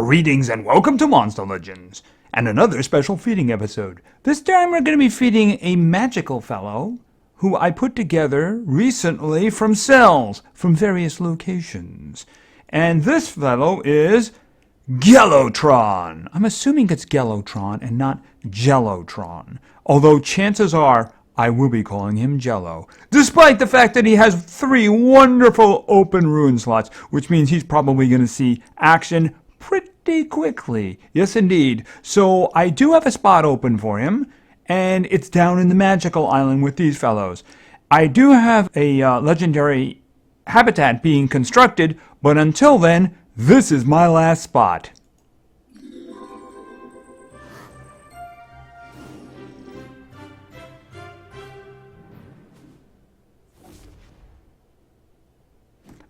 Greetings and welcome to Monster Legends, and another special feeding episode. This time we're going to be feeding a magical fellow who I put together recently from cells from various locations. And this fellow is Gelotron. I'm assuming it's Gelotron and not Gelotron, although chances are I will be calling him Jello, despite the fact that he has 3 wonderful open rune slots, which means he's probably going to see action pretty quickly. Yes, indeed. So I do have a spot open for him, and it's down in the magical island with these fellows. I do have a legendary habitat being constructed, but until then, this is my last spot.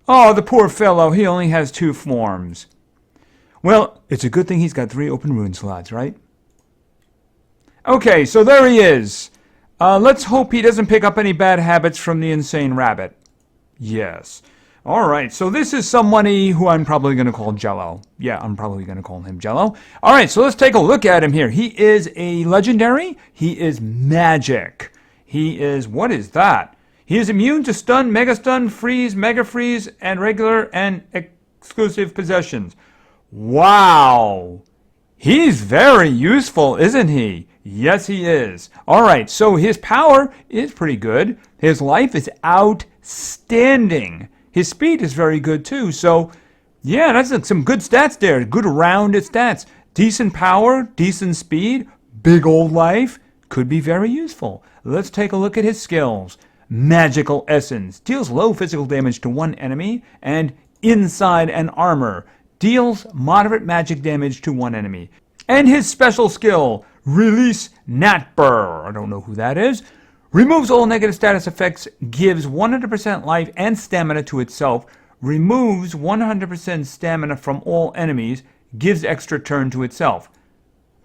Oh, the poor fellow, he only has 2 forms. Well, it's a good thing he's got 3 open rune slots, right? Okay, so there he is. Let's hope he doesn't pick up any bad habits from the insane rabbit. Yes. Alright, so this is somebody who I'm probably going to call Jello. Yeah, I'm probably going to call him Jello. Alright, so let's take a look at him here. He is a legendary. He is magic. He is, what is that? He is immune to stun, mega stun, freeze, mega freeze, and regular and exclusive possessions. Wow! He's very useful, isn't he? Yes, he is. Alright, so his power is pretty good. His life is outstanding. His speed is very good too. So, yeah, that's some good stats there. Good rounded stats. Decent power, decent speed, big old life. Could be very useful. Let's take a look at his skills. Magical Essence. Deals low physical damage to one enemy. And Inside and Armor. Deals moderate magic damage to one enemy. And his special skill, Release Natbur. I don't know who that is. Removes all negative status effects, gives 100% life and stamina to itself, removes 100% stamina from all enemies, gives extra turn to itself.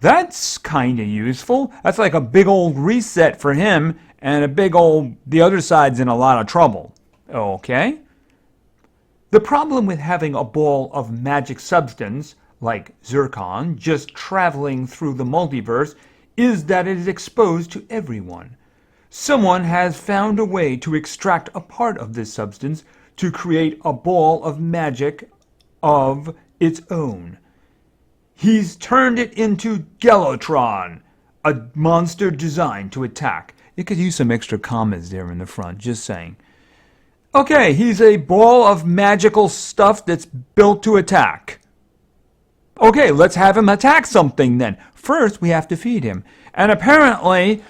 That's kind of useful. That's like a big old reset for him, and a big old, the other side's in a lot of trouble. Okay. The problem with having a ball of magic substance, like Zircon, just traveling through the multiverse, is that it is exposed to everyone. Someone has found a way to extract a part of this substance to create a ball of magic of its own. He's turned it into Gelotron, a monster designed to attack. It could use some extra commas there in the front, just saying. Okay, he's a ball of magical stuff that's built to attack. Okay, let's have him attack something then. First, we have to feed him. And apparently,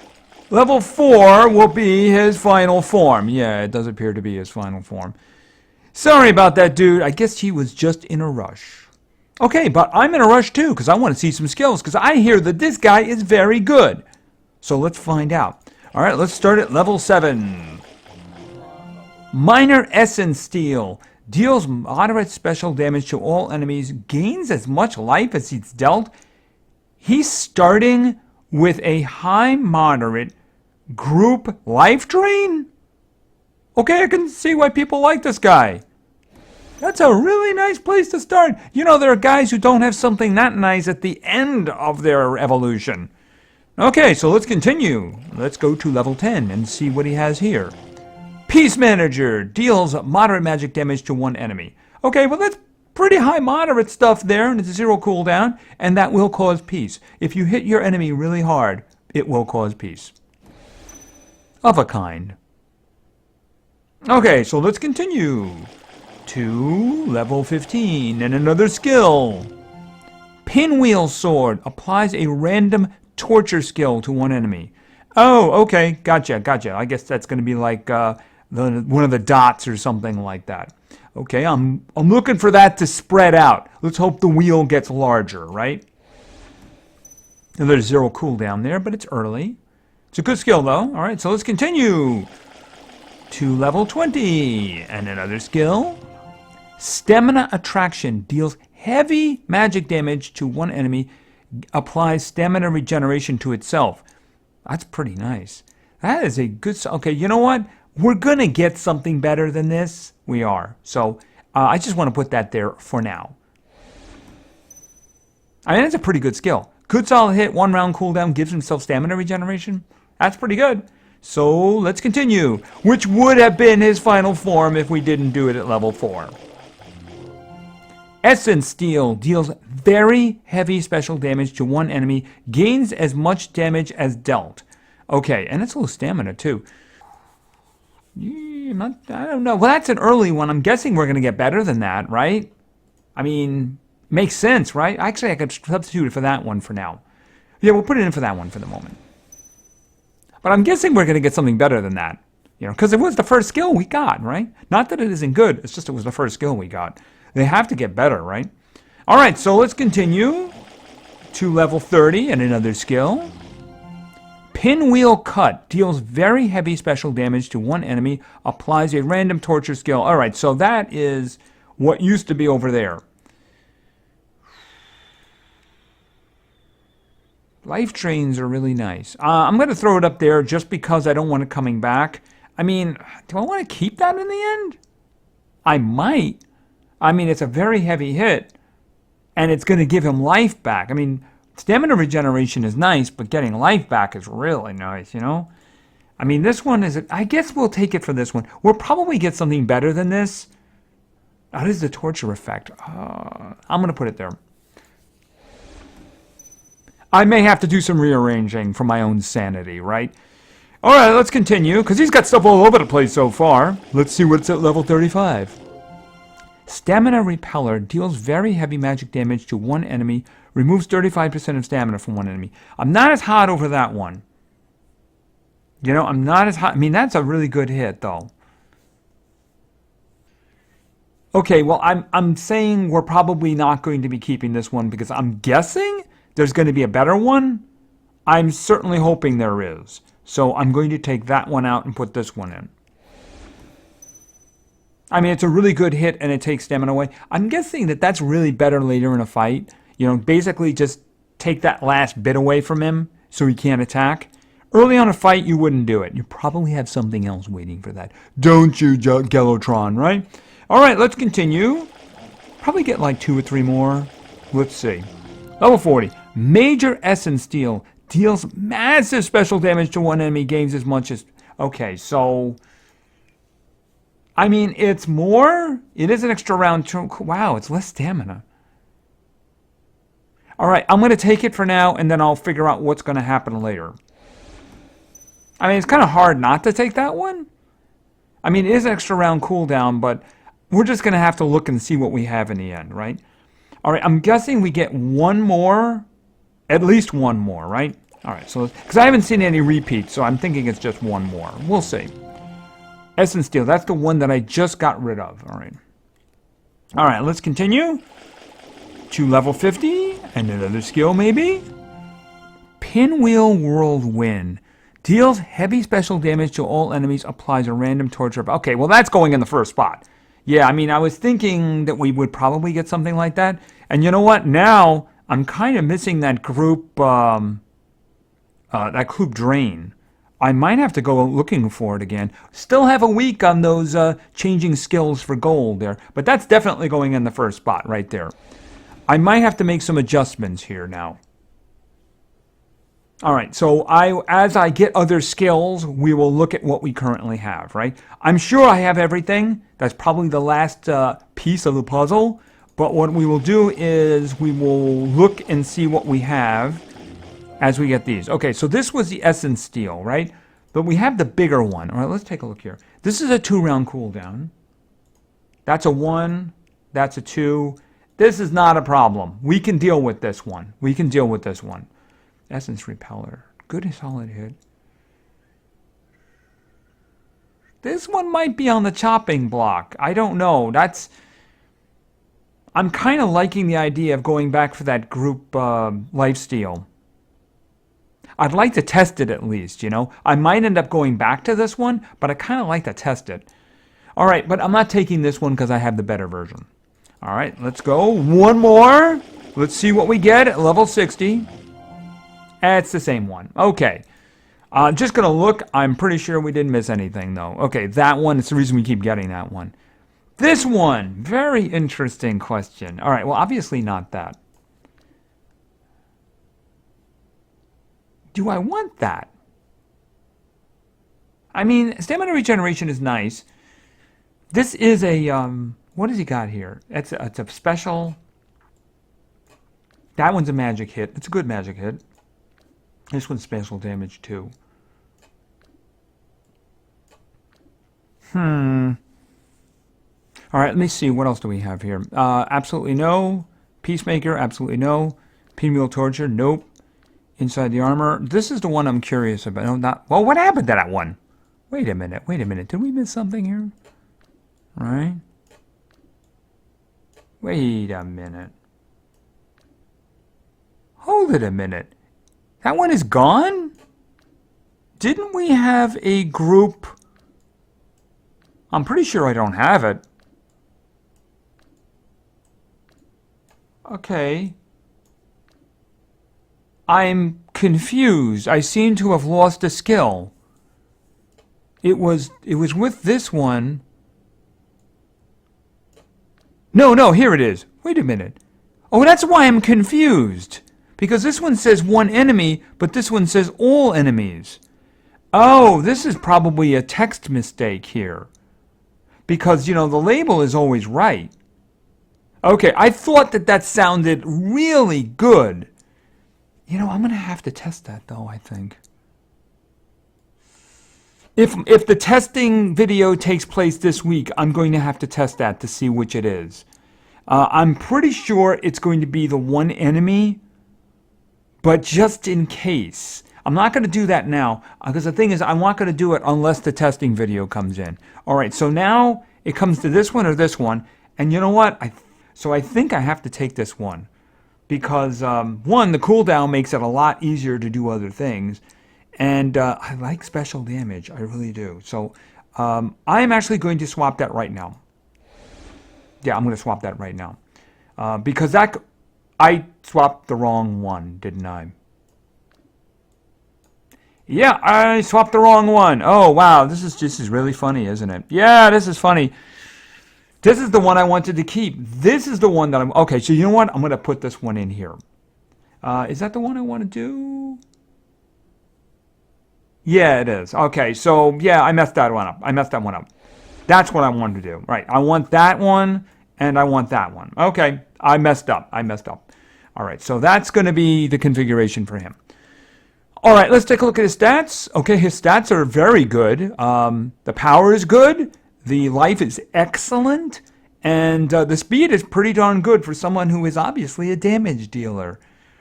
level 4 will be his final form. Yeah, it does appear to be his final form. Sorry about that, dude. I guess he was just in a rush. Okay, but I'm in a rush too, because I want to see some skills, because I hear that this guy is very good. So let's find out. All right, let's start at level 7. Minor Essence Steal. Deals moderate special damage to all enemies. Gains as much life as he's dealt. He's starting with a high moderate group life drain? Okay, I can see why people like this guy. That's a really nice place to start. You know, there are guys who don't have something that nice at the end of their evolution. Okay, so let's continue. Let's go to level 10 and see what he has here. Peace Manager. Deals moderate magic damage to one enemy. Okay, well that's pretty high moderate stuff there, and it's 0 cooldown, and that will cause peace. If you hit your enemy really hard, it will cause peace. Of a kind. Okay, so let's continue to level 15 and another skill. Pinwheel Sword applies a random torture skill to one enemy. Oh, okay, gotcha. I guess that's going to be like one of the dots or something like that. Okay, I'm looking for that to spread out. Let's hope the wheel gets larger, right? And there's 0 cooldown there, but it's early. It's a good skill, though. All right, so let's continue to level 20. And another skill. Stamina Attraction. Deals heavy magic damage to one enemy. Applies stamina regeneration to itself. That's pretty nice. That is a good... Okay, you know what? We're going to get something better than this. We are. So I just want to put that there for now. I mean, that's a pretty good skill. Good solid hit, 1 round cooldown, gives himself stamina regeneration. That's pretty good. So let's continue, which would have been his final form if we didn't do it at level 4. Essence Steel deals very heavy special damage to one enemy, gains as much damage as dealt. Okay, and it's a little stamina too. I don't know. Well, that's an early one. I'm guessing we're going to get better than that, right? I mean, makes sense, right? Actually, I could substitute it for that one for now. Yeah, we'll put it in for that one for the moment. But I'm guessing we're going to get something better than that. You know, because it was the first skill we got, right? Not that it isn't good. It's just it was the first skill we got. They have to get better, right? All right, so let's continue to level 30 and another skill. Pinwheel Cut deals very heavy special damage to one enemy, applies a random torture skill. All right, so that is what used to be over there. Life drains are really nice. I'm going to throw it up there just because I don't want it coming back. I mean, do I want to keep that in the end? I might. I mean, it's a very heavy hit, and it's going to give him life back. I mean, stamina regeneration is nice, but getting life back is really nice, you know? I mean, this one is... I guess we'll take it for this one. We'll probably get something better than this. That is the torture effect. I'm going to put it there. I may have to do some rearranging for my own sanity, right? All right, let's continue, because he's got stuff all over the place so far. Let's see what's at level 35. Stamina Repeller deals very heavy magic damage to one enemy, removes 35% of stamina from one enemy. I'm not as hot over that one. You know, I'm not as hot. I mean, that's a really good hit, though. Okay, well, I'm saying we're probably not going to be keeping this one because I'm guessing there's going to be a better one. I'm certainly hoping there is. So I'm going to take that one out and put this one in. I mean, it's a really good hit and it takes stamina away. I'm guessing that that's really better later in a fight. You know, basically just take that last bit away from him so he can't attack. Early on a fight, you wouldn't do it. You probably have something else waiting for that. Don't you, Gelotron, right? All right, let's continue. Probably get like 2 or 3 more. Let's see. Level 40. Major Essence Steel deals massive special damage to one enemy, gains as much as... Okay, so... I mean, it's more. It is an extra round. Wow, it's less stamina. All right, I'm going to take it for now, and then I'll figure out what's going to happen later. I mean, it's kind of hard not to take that one. I mean, it is an extra round cooldown, but we're just going to have to look and see what we have in the end, right? All right, I'm guessing we get one more, at least one more, right? All right, so because I haven't seen any repeats, so I'm thinking it's just one more. We'll see. Essence Steel, that's the one that I just got rid of. All right. All right, let's continue to level 50 and another skill maybe. Pinwheel Whirlwind deals heavy special damage to all enemies, applies a random torture. Okay, well that's going in the first spot. Yeah, I mean, I was thinking that we would probably get something like that. And you know what? Now I'm kind of missing that group drain. I might have to go looking for it again. Still have a week on those changing skills for gold there. But that's definitely going in the first spot right there. I might have to make some adjustments here now. All right, so as I get other skills, we will look at what we currently have, right? I'm sure I have everything. That's probably the last piece of the puzzle. But what we will do is we will look and see what we have as we get these. Okay, so this was the Essence Steel, right? But we have the bigger one. All right, let's take a look here. This is a 2-round cooldown. That's a 1. That's a 2. This is not a problem. We can deal with this one. We can deal with this one. Essence Repeller. Good solid hit. This one might be on the chopping block. I don't know. I'm kind of liking the idea of going back for that group lifesteal. I'd like to test it at least, you know. I might end up going back to this one, but I kind of like to test it. All right, but I'm not taking this one because I have the better version. All right, let's go. One more. Let's see what we get at level 60. It's the same one. Okay. Just going to look. I'm pretty sure we didn't miss anything, though. Okay, that one. It's the reason we keep getting that one. This one. Very interesting question. All right, well, obviously not that. do I want that? I mean, stamina regeneration is nice. This is a, what has he got here? It's a special. That one's a magic hit. It's a good magic hit. This one's special damage too. All right, let me see. What else do we have here? Absolutely no. Peacemaker, absolutely no. Pinwheel Torture, nope. Inside the armor. This is the one I'm curious about. No, not. Well, what happened to that one? Wait a minute. Wait a minute. Did we miss something here? Right? Wait a minute. Hold it a minute. That one is gone? Didn't we have a group? I'm pretty sure I don't have it. Okay. I'm confused. I seem to have lost a skill. It was with this one. No, here it is. Wait a minute. Oh, that's why I'm confused. Because this one says one enemy, but this one says all enemies. Oh, this is probably a text mistake here. Because, you know, the label is always right. Okay, I thought that sounded really good. You know, I'm going to have to test that, though, I think. If the testing video takes place this week, I'm going to have to test that to see which it is. I'm pretty sure it's going to be the one enemy, but just in case. I'm not going to do that now, because the thing is, I'm not going to do it unless the testing video comes in. All right, so now it comes to this one or this one, and you know what? So I think I have to take this one, because one, the cooldown makes it a lot easier to do other things, and I like special damage. I really do. So I'm actually going to swap that right now. Yeah, I'm going to swap that right now, because I swapped the wrong one, didn't I? Yeah, I swapped the wrong one. Oh, wow. This is really funny, isn't it? Yeah, this is funny. This is the one I wanted to keep. This is the one that I'm... Okay, so you know what? I'm going to put this one in here. Is that the one I want to do? Yeah, it is. Okay, so yeah, I messed that one up. That's what I wanted to do. Right, I want that one, and I want that one. Okay, I messed up. All right, so that's going to be the configuration for him. All right, let's take a look at his stats. Okay, his stats are very good. The power is good. The life is excellent. And the speed is pretty darn good for someone who is obviously a damage dealer.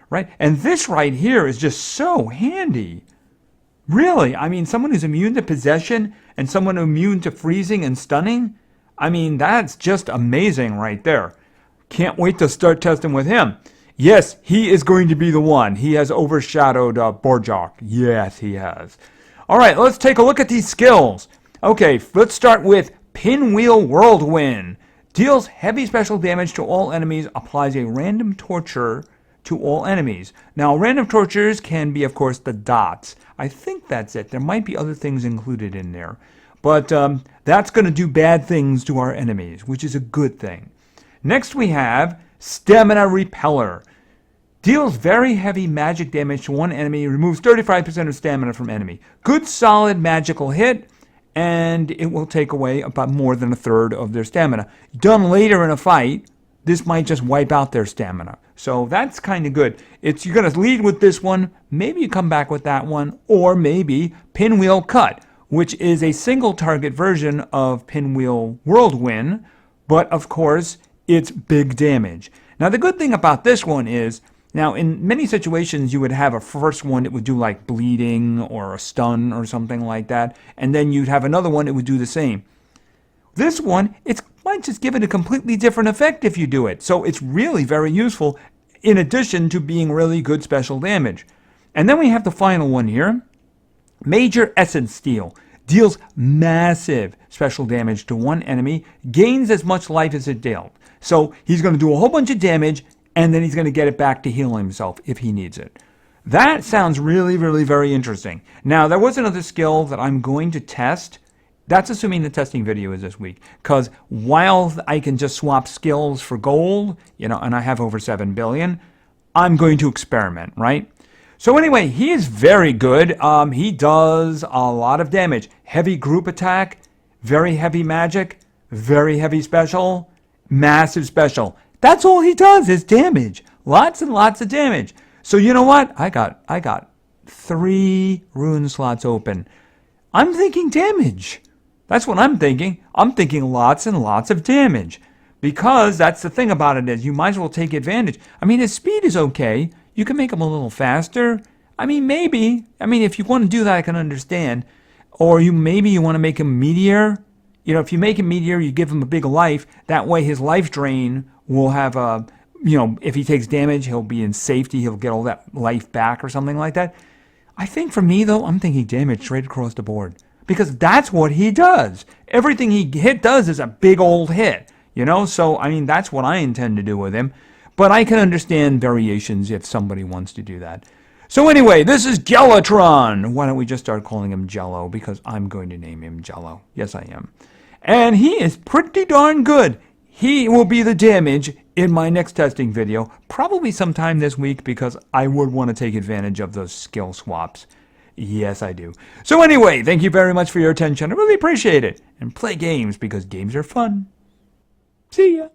Right? And this right here is just so handy. Really, I mean, someone who's immune to possession and someone immune to freezing and stunning, I mean, that's just amazing right there. Can't wait to start testing with him. Yes, he is going to be the one. He has overshadowed Borjak. Yes, he has. All right, let's take a look at these skills. Okay, let's start with Pinwheel Whirlwind. Deals heavy special damage to all enemies, applies a random torture to all enemies. Now, random tortures can be, of course, the dots. I think that's it. There might be other things included in there. But that's going to do bad things to our enemies, which is a good thing. Next we have Stamina Repeller. Deals very heavy magic damage to one enemy, removes 35% of stamina from enemy. Good solid magical hit, and it will take away about more than a third of their stamina. Done later in a fight, this might just wipe out their stamina. So that's kind of good. You're going to lead with this one, maybe you come back with that one, or maybe Pinwheel Cut, which is a single target version of Pinwheel Whirlwind, but of course, it's big damage. Now the good thing about this one is, now in many situations you would have a first one that would do like bleeding or a stun or something like that, and then you'd have another one that would do the same. This one, it might just give it a completely different effect if you do it. So it's really very useful in addition to being really good special damage. And then we have the final one here. Major Essence Steal. Deals massive special damage to one enemy, gains as much life as it dealt. So he's going to do a whole bunch of damage, and then he's going to get it back to heal himself if he needs it. That sounds really, really very interesting. Now, there was another skill that I'm going to test. That's assuming the testing video is this week. Because while I can just swap skills for gold, and I have over 7 billion, I'm going to experiment, right? So anyway, he is very good. He does a lot of damage. Heavy group attack, very heavy magic, very heavy special, massive special. That's all he does is damage. Lots and lots of damage. So you know what? I got 3 rune slots open. I'm thinking damage. That's what I'm thinking. I'm thinking lots and lots of damage. Because that's the thing about it is you might as well take advantage. I mean, his speed is okay. You can make him a little faster. I mean, maybe. I mean, if you want to do that, I can understand. Or maybe you want to make him meteor. You know, if you make him meteor, you give him a big life. That way his life drain will have a, you know, if he takes damage, he'll be in safety. He'll get all that life back or something like that. I think for me, though, I'm thinking damage straight across the board. Because that's what he does. Everything he does is a big old hit. You know, so, I mean, that's what I intend to do with him. But I can understand variations if somebody wants to do that. So anyway, this is Gelotron. Why don't we just start calling him Jello? Because I'm going to name him Jello. Yes, I am. And he is pretty darn good. He will be the damage in my next testing video. Probably sometime this week because I would want to take advantage of those skill swaps. Yes, I do. So anyway, thank you very much for your attention. I really appreciate it. And play games because games are fun. See ya.